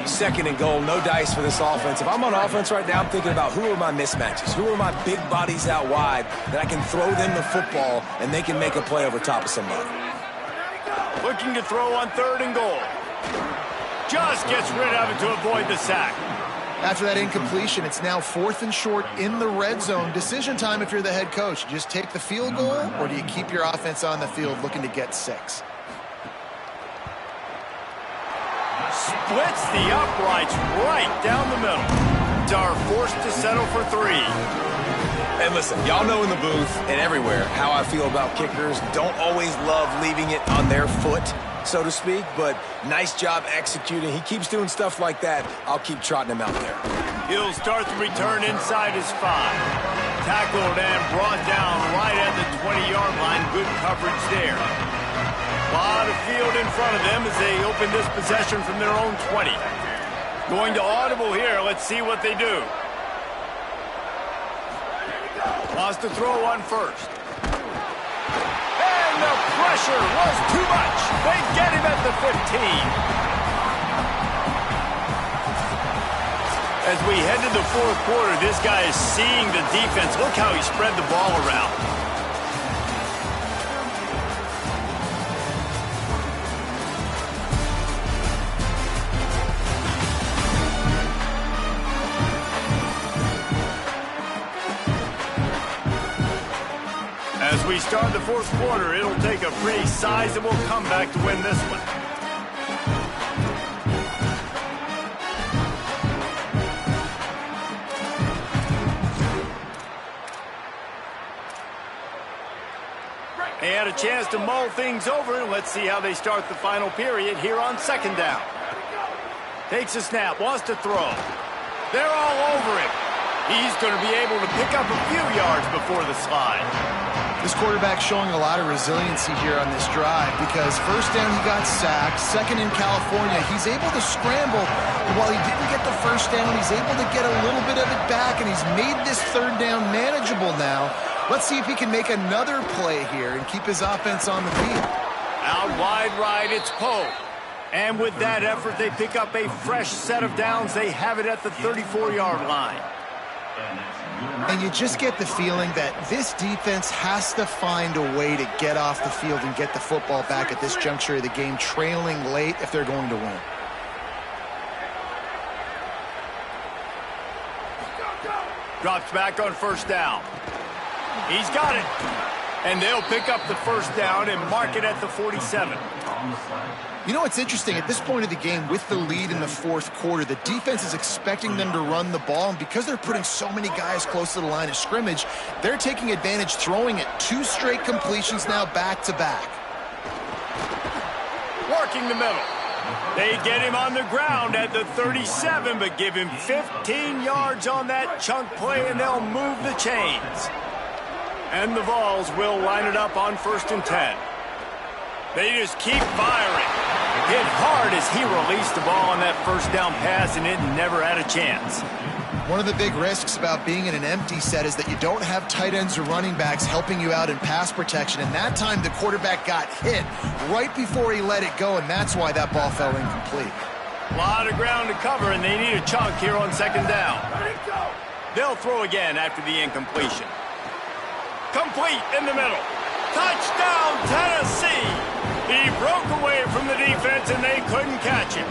2nd and goal, no dice for this offense. If I'm on offense right now, I'm thinking about who are my mismatches? Who are my big bodies out wide that I can throw them the football and they can make a play over top of somebody. Looking to throw on 3rd and goal. Just gets rid of it to avoid the sack. After that incompletion, it's now 4th and short in the red zone. Decision time if you're the head coach. You just take the field goal, or do you keep your offense on the field looking to get 6? Splits the uprights right down the middle. Are forced to settle for 3. And listen, y'all know in the booth and everywhere how I feel about kickers. Don't always love leaving it on their foot, so to speak, but nice job executing. He keeps doing stuff like that. I'll keep trotting him out there. He'll start the return inside his 5. Tackled and brought down right at the 20-yard line. Good coverage there. A lot of field in front of them as they open this possession from their own 20. Going to audible here. Let's see what they do. Wants to throw on 1st. And the pressure was too much. They get him at the 15. As we head to the 4th quarter, this guy is seeing the defense. Look how he spread the ball around. As we start the 4th quarter, it'll take a pretty sizable comeback to win this one. They had a chance to mull things over. Let's see how they start the final period here on 2nd down. Takes a snap, wants to throw. They're all over him. He's going to be able to pick up a few yards before the slide. This quarterback showing a lot of resiliency here on this drive because first down he got sacked, second in California, he's able to scramble. And while he didn't get the first down, he's able to get a little bit of it back, and he's made this third down manageable now. Let's see if he can make another play here and keep his offense on the field. Out wide right, it's Poe. And with that effort, they pick up a fresh set of downs. They have it at the 34-yard line. And you just get the feeling that this defense has to find a way to get off the field and get the football back at this juncture of the game, trailing late if they're going to win. Drops back on first down. He's got it. And they'll pick up the first down and mark it at the 47. You know what's interesting? At this point of the game, with the lead in the fourth quarter, the defense is expecting them to run the ball, and because they're putting so many guys close to the line of scrimmage, they're taking advantage, throwing it 2 straight completions now back-to-back. Working the middle. They get him on the ground at the 37, but give him 15 yards on that chunk play, and they'll move the chains. And the Vols will line it up on 1st and 10. They just keep firing. Hit hard as he released the ball on that first down pass, and it never had a chance. One of the big risks about being in an empty set is that you don't have tight ends or running backs helping you out in pass protection, and that time the quarterback got hit right before he let it go, and that's why that ball fell incomplete. A lot of ground to cover, and they need a chunk here on 2nd down. They'll throw again after the incompletion. Complete in the middle. Touchdown, Tennessee! He broke away from the defense, and they couldn't catch him.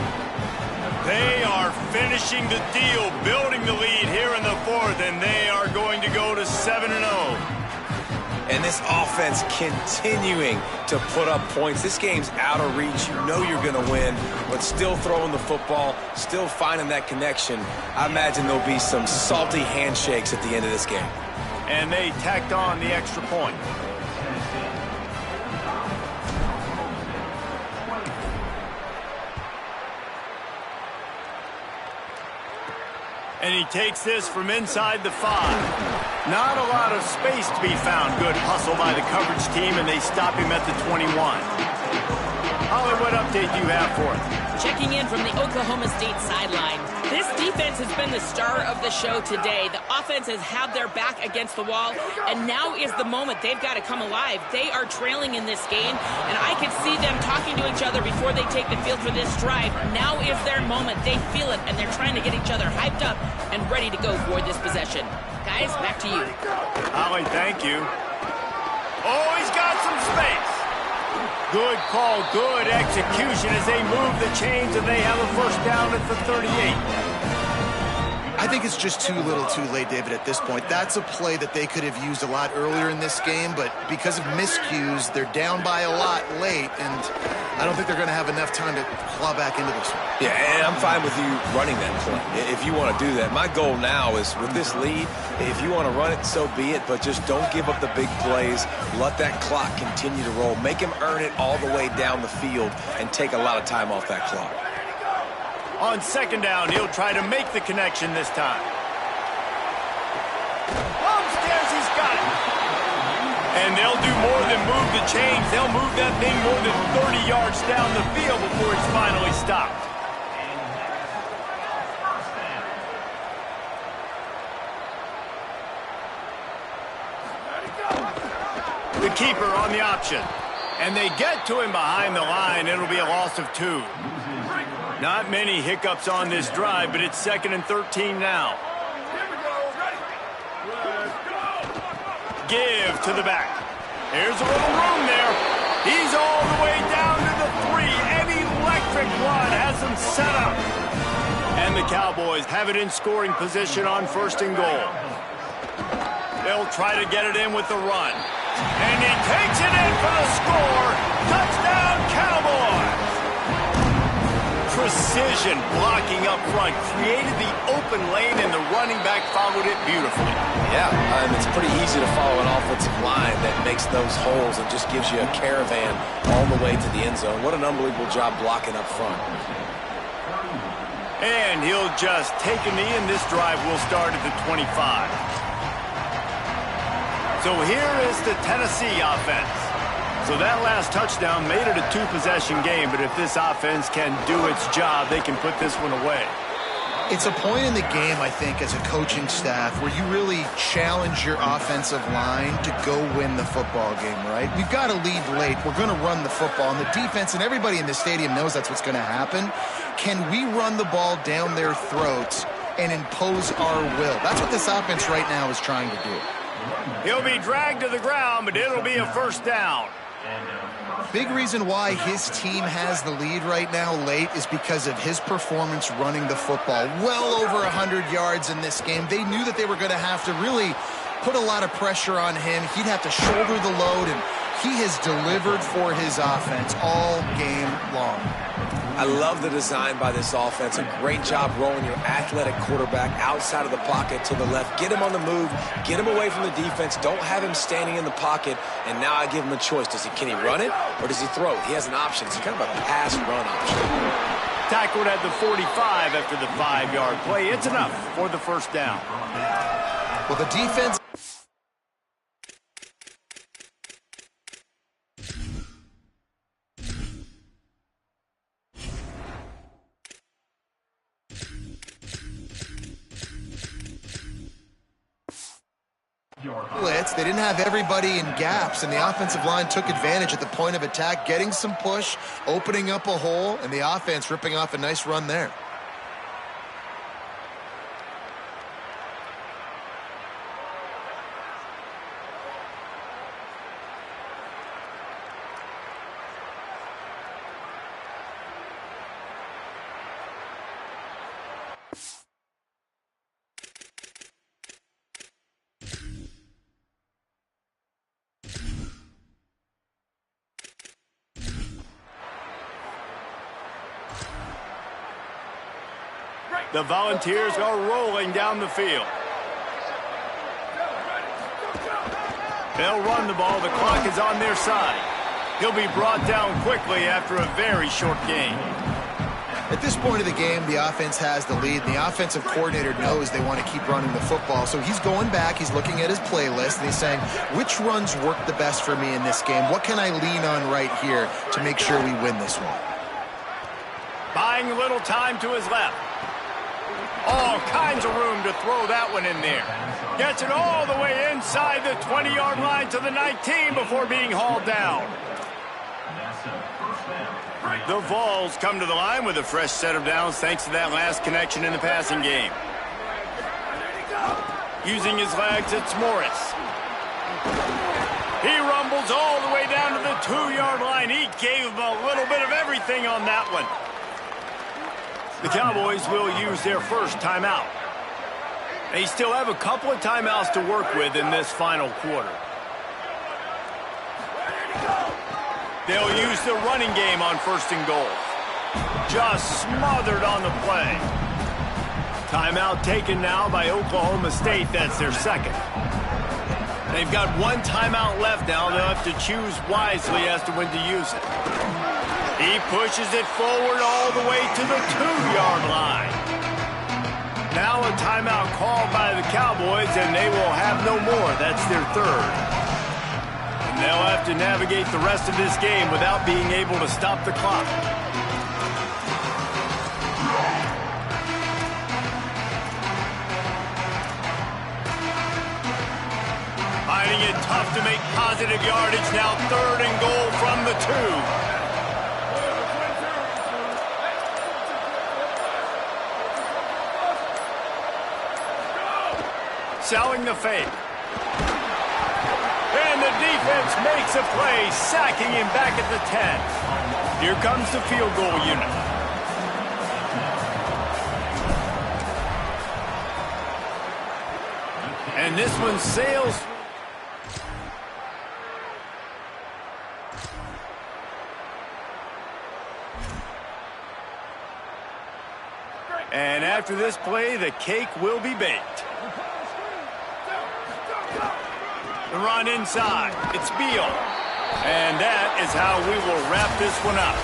They are finishing the deal, building the lead here in the 4th, and they are going to go to 7-0. And this offense continuing to put up points. This game's out of reach. You know you're going to win, but still throwing the football, still finding that connection. I imagine there'll be some salty handshakes at the end of this game. And they tacked on the extra point. And he takes this from inside the 5. Not a lot of space to be found. Good hustle by the coverage team, and they stop him at the 21. Holly, what update do you have for us? Checking in from the Oklahoma State sideline. This defense has been the star of the show today. The offense has had their back against the wall, and now is the moment they've got to come alive. They are trailing in this game, and I can see them talking to each other before they take the field for this drive. Now is their moment. They feel it, and they're trying to get each other hyped up and ready to go for this possession. Guys, back to you. Holly, thank you. Oh, he's got some space. Good call, good execution as they move the chains, and they have a first down at the 38. I think it's just too little too late, David, at this point. That's a play that they could have used a lot earlier in this game, but because of miscues, they're down by a lot late, and I don't think they're going to have enough time to claw back into this one. Yeah, and I'm fine with you running that play if you want to do that. My goal now is with this lead, if you want to run it, so be it, but just don't give up the big plays. Let that clock continue to roll. Make him earn it all the way down the field and take a lot of time off that clock. On 2nd down, he'll try to make the connection this time. Upstairs, he's got it. And they'll do more than move the chains. They'll move that thing more than 30 yards down the field before he's finally stopped. The keeper on the option. And they get to him behind the line. It'll be a loss of 2. Not many hiccups on this drive, but it's 2nd and 13 now. Give to the back. Here's a little room there. He's all the way down to the 3. An electric run has him set up. And the Cowboys have it in scoring position on 1st and goal. They'll try to get it in with the run. And he takes it in for the score. Touchdown, Cowboys! Precision blocking up front created the open lane, and the running back followed it beautifully. Yeah, it's pretty easy to follow an offensive line that makes those holes and just gives you a caravan all the way to the end zone. What an unbelievable job blocking up front. And he'll just take a knee, and this drive will start at the 25. So here is the Tennessee offense. So that last touchdown made it a two-possession game, but if this offense can do its job, they can put this one away. It's a point in the game, I think, as a coaching staff where you really challenge your offensive line to go win the football game, right? We've got to lead late. We're going to run the football, and the defense and everybody in the stadium knows that's what's going to happen. Can we run the ball down their throats and impose our will? That's what this offense right now is trying to do. He'll be dragged to the ground, but it'll be a first down. Big reason why his team has the lead right now late is because of his performance running the football. Well over 100 yards in this game. They knew that they were going to have to really put a lot of pressure on him. He'd have to shoulder the load, and he has delivered for his offense all game long. I love the design by this offense. A great job rolling your athletic quarterback outside of the pocket to the left. Get him on the move. Get him away from the defense. Don't have him standing in the pocket. And now I give him a choice. Can he run it or does he throw it? He has an option. It's kind of a pass-run option. Tackled at the 45 after the 5-yard play. It's enough for the first down. Well, the defense... blitz. They didn't have everybody in gaps, and the offensive line took advantage at the point of attack, getting some push, opening up a hole, and the offense ripping off a nice run there. The Volunteers are rolling down the field. They'll run the ball. The clock is on their side. He'll be brought down quickly after a very short game. At this point of the game, the offense has the lead. The offensive coordinator knows they want to keep running the football. So he's going back. He's looking at his playlist, and he's saying, which runs work the best for me in this game? What can I lean on right here to make sure we win this one? Buying a little time to his left. All kinds of room to throw that one in there. Gets it all the way inside the 20-yard line to the 19 before being hauled down. The Vols come to the line with a fresh set of downs thanks to that last connection in the passing game. Using his legs, it's Morris. He rumbles all the way down to the 2-yard line. He gave him a little bit of everything on that one. The Cowboys will use their first timeout. They still have a couple of timeouts to work with in this final quarter. They'll use the running game on first and goal. Just smothered on the play. Timeout taken now by Oklahoma State. That's their second. They've got one timeout left now. They'll have to choose wisely as to when to use it. He pushes it forward all the way to the 2-yard line. Now a timeout called by the Cowboys, and they will have no more. That's their third. And they'll have to navigate the rest of this game without being able to stop the clock. Finding it tough to make positive yardage now. 3rd and goal from the 2. Selling the fake. And the defense makes a play, sacking him back at the 10. Here comes the field goal unit. And this one sails. And after this play, the cake will be baked. The run inside. It's Beal. And that is how we will wrap this one up.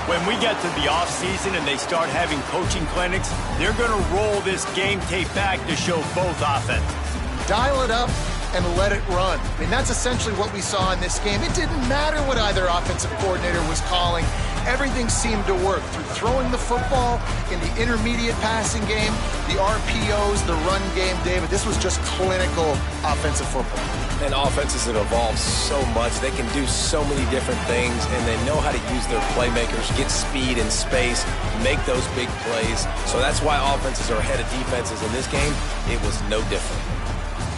When we get to the offseason and they start having coaching clinics, they're going to roll this game tape back to show both offenses. Dial it up and let it run. I mean, that's essentially what we saw in this game. It didn't matter what either offensive coordinator was calling. Everything seemed to work through throwing the football in the intermediate passing game, the RPOs, the run game, David. This was just clinical offensive football. And offenses that evolve so much, they can do so many different things, and they know how to use their playmakers, get speed and space, make those big plays. So that's why offenses are ahead of defenses in this game. It was no different.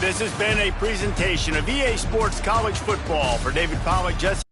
This has been a presentation of EA Sports College Football. For David Pollack, Jesse